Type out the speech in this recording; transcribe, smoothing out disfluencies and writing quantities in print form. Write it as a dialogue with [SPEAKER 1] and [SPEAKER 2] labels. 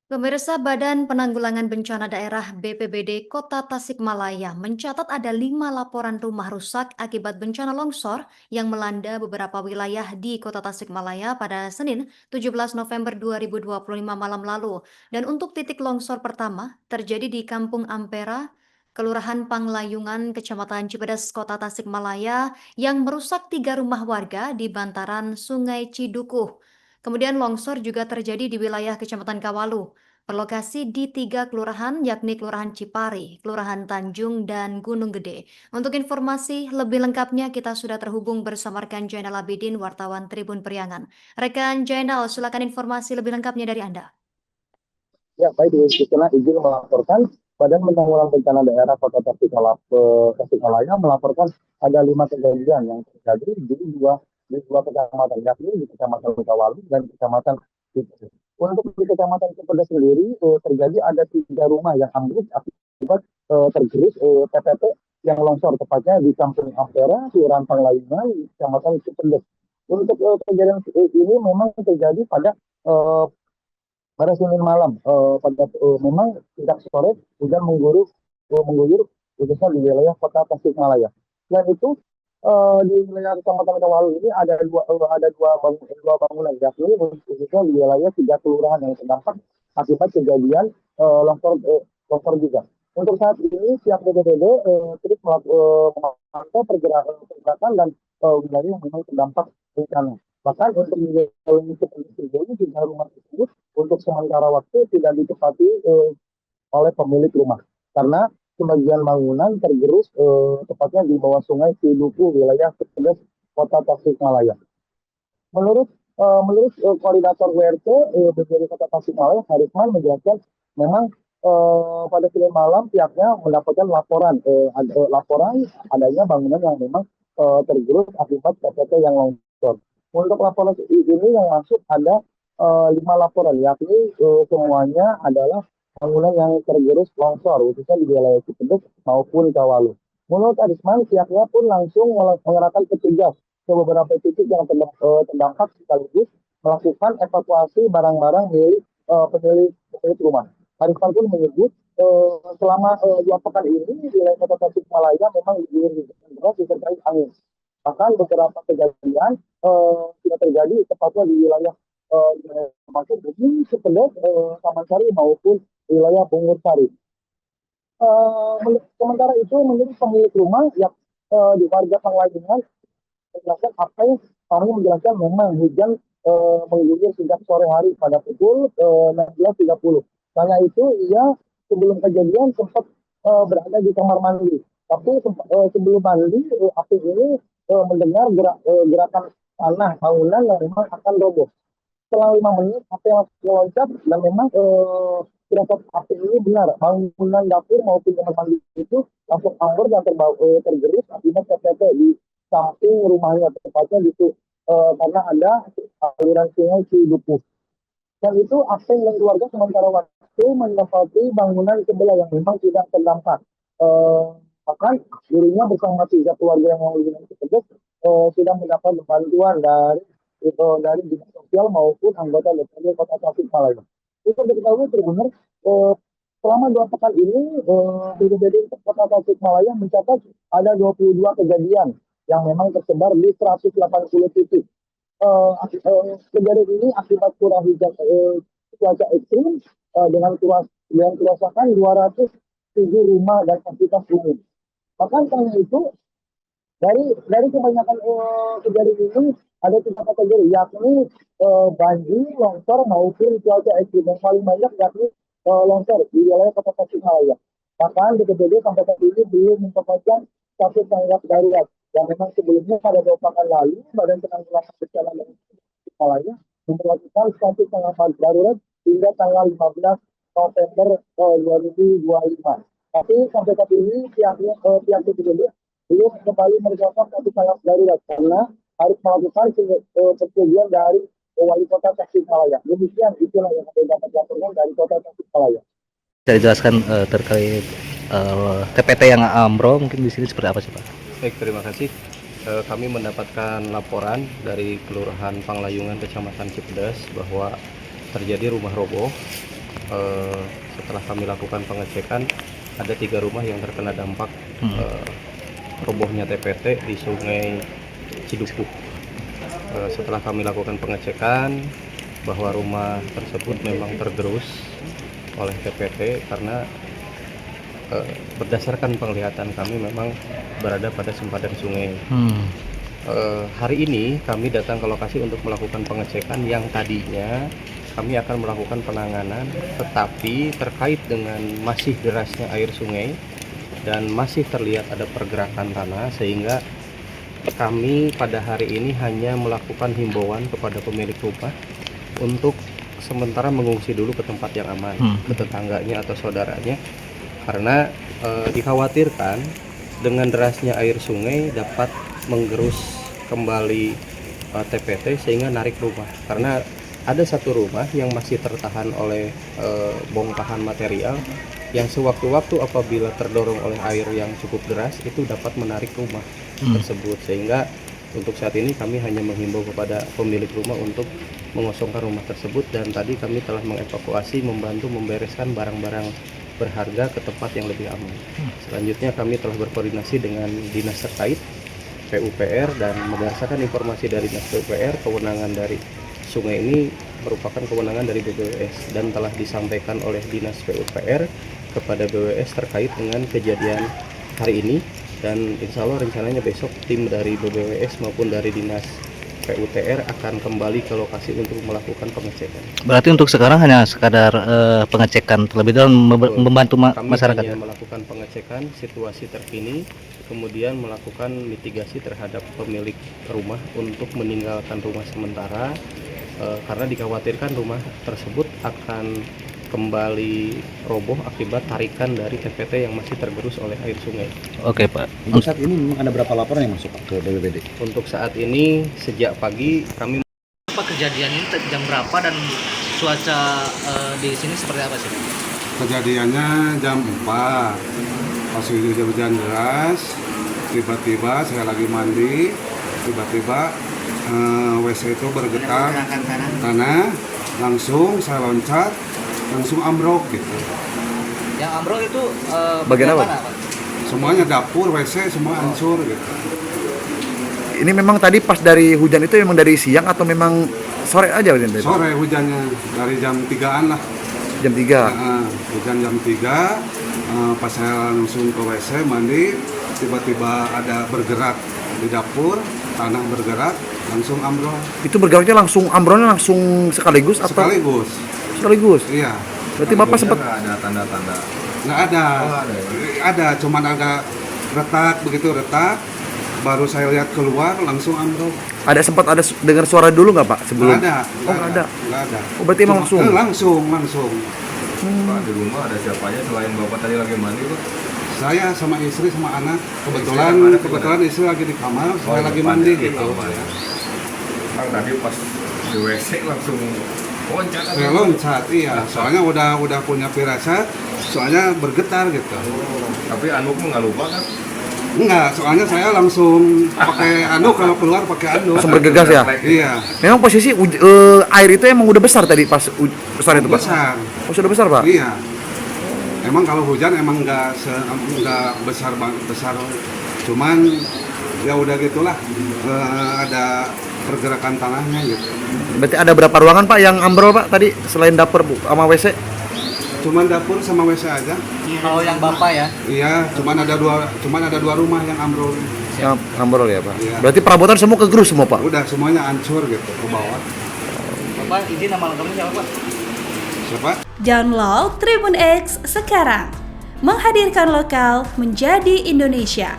[SPEAKER 1] Pemirsa Badan Penanggulangan Bencana Daerah BPBD Kota Tasikmalaya mencatat ada 5 laporan rumah rusak akibat bencana longsor yang melanda beberapa wilayah di Kota Tasikmalaya pada Senin 17 November 2025 malam lalu. Dan untuk titik longsor pertama terjadi di Kampung Ampera, Kelurahan Panglayungan, Kecamatan Cipedes, Kota Tasikmalaya yang merusak 3 rumah warga di bantaran Sungai Cidukuh. Kemudian longsor juga terjadi di wilayah Kecamatan Kawalu, berlokasi di 3 kelurahan yakni Kelurahan Cipari, Kelurahan Tanjung, dan Gunung Gede. Untuk informasi lebih lengkapnya kita sudah terhubung bersama rekan Jainal Abidin, wartawan Tribun Priangan. Rekan Jainal, silakan informasi lebih lengkapnya dari Anda.
[SPEAKER 2] Ya, baik, Istilah izin melaporkan Badan Penanggulangan Bencana Daerah Kota Tasikmalaya melaporkan ada 5 kejadian yang terjadi di dua kecamatan, yakni di Kecamatan Kawalu dan Kecamatan Cipedes. Untuk di Kecamatan Cipedes sendiri terjadi ada 3 rumah yang ambruk akibat tergerus TPP yang longsor, tepatnya di Kampung Ampera, Kelurahan Panglayungan, Kecamatan Cipedes. Untuk kejadian ini memang terjadi pada Senin malam. Memang sejak sore hujan mengguyur khususnya di wilayah Kota Tasikmalaya. Selain itu di wilayah Kecamatan Kawalu ini ada dua bangunan, yakni khususnya di wilayah 3 kelurahan yang terdampak akibat kejadian longsor juga. Untuk saat ini pihak BPBD terus memantau pergerakan dan wilayah yang memang terdampak bencana. Bahkan untuk wilayah juga rumah tersebut untuk sementara waktu tidak ditempati oleh pemilik rumah karena sebagian bangunan tergerus tepatnya di bawah sungai Ciduku, wilayah Cipedes, Kota Tasikmalaya. Menurut koordinator WRT BPBD Kota Tasikmalaya, Harisman menjelaskan memang pada Senin malam pihaknya mendapatkan laporan adanya bangunan yang memang tergerus akibat PPT yang longsor. Untuk laporan ini yang masuk ada 5 laporan, yakni semuanya adalah bangunan yang tergerus longsor, khususnya di wilayah Cipedes maupun Kawalu. Menurut Arisman, pihaknya pun langsung mengerahkan petugas ke beberapa titik yang terdampak sekaligus melakukan evakuasi barang-barang milik pemilik rumah. Arisman pun menyebut selama 2 pekan ini wilayah Kota Tasikmalaya memang diguyur deras disertai angin. Bahkan beberapa kejadian tidak terjadi tepatnya di wilayah termasuk di Cipedes, Taman Sari maupun wilayah Bungur Sari. Sementara itu menurut pemilik rumah yang di warga Panglayungan menjelaskan apa yang kami menjelaskan memang hujan mengguyur sejak sore hari pada pukul 16.30. Karena itu ia sebelum kejadian sempat berada di kamar mandi. Tapi sebelum mandi api ini mendengar gerakan tanah bangunan yang memang akan roboh. Setelah 5 menit api langsung meloncat dan memang gerakan api ini benar, bangunan dapur maupun kamar mandi itu langsung ambruk dan tergerus akibat TPP di samping rumahnya, tepatnya di situ karena ada aliran sungai Cidukuh. Dan itu Aseng dan keluarga sementara waktu menempati bangunan sebelah yang memang tidak terdampak. Bahkan dirinya bersama 3 keluarga yang menghubungi tersebut sudah mendapat bantuan dari dinas sosial maupun anggota DPRD Kota Tasikmalaya. Itu diketahui Tribuners, selama 2 pekan ini BPBD Kota Tasikmalaya mencatat ada 22 kejadian yang memang tersebar di 180 titik. Kejadian ini akibat curah hujan cuaca ekstrim dengan kerusakan 207 rumah dan fasilitas umum. Bahkan karena itu dari kebanyakan kejadian ini ada 3 kategori, yakni banjir, longsor maupun cuaca ekstrim. Yang paling banyak yakni longsor di wilayah Kota Tasikmalaya. Bahkan BPBD sampai saat ini belum menetapkan status tanggap darurat. Yang memang sebelumnya pada 2 pekan lalu Badan Penanggulangan Bencana Daerah Tasikmalaya memperlakukan status tanggap darurat hingga tanggal 15 November 2025. Tapi sampai saat ini pihak BPBD belum kembali menetapkan status tanggap darurat karena harus melakukan persetujuan dari Wali Kota Tasikmalaya. Demikian itulah yang saya dapat laporkan dari Kota Tasikmalaya.
[SPEAKER 3] Bisa dijelaskan terkait TPT yang ambrol mungkin di sini seperti apa sih Pak?
[SPEAKER 4] Baik, terima kasih. Kami mendapatkan laporan dari Kelurahan Panglayungan, Kecamatan Cipedes bahwa terjadi rumah roboh setelah kami lakukan pengecekan ada 3 rumah yang terkena dampak robohnya TPT di Sungai Cidukuh. Setelah kami lakukan pengecekan bahwa rumah tersebut memang tergerus oleh TPT karena berdasarkan penglihatan kami memang berada pada sempadan sungai. Hari ini kami datang ke lokasi untuk melakukan pengecekan yang tadinya kami akan melakukan penanganan, tetapi terkait dengan masih derasnya air sungai dan masih terlihat ada pergerakan tanah, sehingga kami pada hari ini hanya melakukan himbauan kepada pemilik rumah untuk sementara mengungsi dulu ke tempat yang aman, ke tetangganya atau saudaranya, karena dikhawatirkan dengan derasnya air sungai dapat menggerus kembali TPT sehingga narik rumah, karena ada satu rumah yang masih tertahan oleh bongkahan material yang sewaktu-waktu apabila terdorong oleh air yang cukup deras itu dapat menarik rumah tersebut, sehingga untuk saat ini kami hanya menghimbau kepada pemilik rumah untuk mengosongkan rumah tersebut, dan tadi kami telah mengevakuasi, membantu membereskan barang-barang berharga ke tempat yang lebih aman. Selanjutnya kami telah berkoordinasi dengan dinas terkait PUPR dan berdasarkan informasi dari dinas PUPR, kewenangan dari sungai ini merupakan kewenangan dari BPWS dan telah disampaikan oleh dinas PUPR kepada BWS terkait dengan kejadian hari ini, dan insya Allah rencananya besok tim dari BPWS maupun dari dinas PUTR akan kembali ke lokasi untuk melakukan pengecekan.
[SPEAKER 3] Berarti untuk sekarang hanya sekadar pengecekan terlebih dahulu, membantu masyarakat.
[SPEAKER 4] Kami hanya melakukan pengecekan situasi terkini, kemudian melakukan mitigasi terhadap pemilik rumah untuk meninggalkan rumah sementara, karena dikhawatirkan rumah tersebut akan kembali roboh akibat tarikan dari TPT yang masih tergerus oleh air sungai.
[SPEAKER 3] Oke Pak.
[SPEAKER 5] Untuk saat ini memang ada berapa laporan yang masuk Pak, ke BPBD?
[SPEAKER 4] Untuk saat ini sejak pagi kami
[SPEAKER 3] Apa kejadian ini jam berapa dan cuaca di sini seperti apa sih?
[SPEAKER 6] Kejadiannya jam 4, pas hujan deras, tiba-tiba saya lagi mandi, tiba-tiba WC itu bergetar tanah, langsung saya loncat, langsung ambruk gitu.
[SPEAKER 3] Yang ambruk itu
[SPEAKER 5] Bagian apa?
[SPEAKER 3] mana, Pak?
[SPEAKER 6] Semuanya dapur, WC semua hancur gitu.
[SPEAKER 5] Ini memang tadi pas dari hujan itu memang dari siang atau memang sore aja hujan tadi?
[SPEAKER 6] Sore hujannya dari jam 3-an lah.
[SPEAKER 5] Jam 3.
[SPEAKER 6] Hujan jam 3, pas saya langsung ke WC mandi, tiba-tiba ada bergerak di dapur, tanah bergerak, langsung ambrol.
[SPEAKER 5] Itu bergeraknya langsung ambrolnya langsung sekaligus atau?
[SPEAKER 6] Sekaligus.
[SPEAKER 5] Sekaligus.
[SPEAKER 6] Iya.
[SPEAKER 5] Berarti Bapak sempat
[SPEAKER 6] Nggak ada. Ada, cuman agak retak, begitu retak. Baru saya lihat keluar, langsung ambrol.
[SPEAKER 5] ada sempat ada dengar suara dulu nggak Pak sebelum?
[SPEAKER 6] Nggak ada.
[SPEAKER 5] Nggak ada. Oh,
[SPEAKER 6] Oh,
[SPEAKER 5] berarti emang langsung?
[SPEAKER 6] Langsung.
[SPEAKER 7] Pak, di rumah ada siapa aja selain Bapak tadi lagi mandi, Pak?
[SPEAKER 6] Saya sama istri sama anak.
[SPEAKER 7] Istri
[SPEAKER 6] Kebetulan istri lagi di kamar, saya lagi mandi gitu.
[SPEAKER 7] Bang, tadi pas di WC langsung loncat.
[SPEAKER 6] Saya loncat, iya. Soalnya udah punya firasat, soalnya bergetar gitu.
[SPEAKER 7] Tapi Anuk mah nggak lupa kan?
[SPEAKER 6] Enggak, soalnya saya langsung pakai anduk, kalau keluar pakai anduk.
[SPEAKER 5] Langsung bergegas ya?
[SPEAKER 6] Iya.
[SPEAKER 5] Memang posisi air itu emang udah besar tadi pas besar itu Pak?
[SPEAKER 6] Besar.
[SPEAKER 5] Oh, sudah besar Pak?
[SPEAKER 6] Iya. Emang kalau hujan emang nggak besar banget, besar. Cuman ya udah gitulah. Ada pergerakan tanahnya gitu.
[SPEAKER 5] Berarti ada berapa ruangan Pak yang ambrol Pak tadi selain dapur sama WC?
[SPEAKER 6] Cuman dapur sama WC aja.
[SPEAKER 3] Kalau yang Bapak ya?
[SPEAKER 6] Iya, cuman ada dua rumah yang ambrol.
[SPEAKER 5] Yang ambrol ya Pak?
[SPEAKER 6] Iya.
[SPEAKER 5] Berarti perabotan semua kegerus semua Pak?
[SPEAKER 6] Udah semuanya hancur gitu ke bawah.
[SPEAKER 3] Bapak izin nama lengkapnya siapa Pak?
[SPEAKER 6] Siapa?
[SPEAKER 8] Download Tribun X sekarang. Menghadirkan lokal menjadi Indonesia.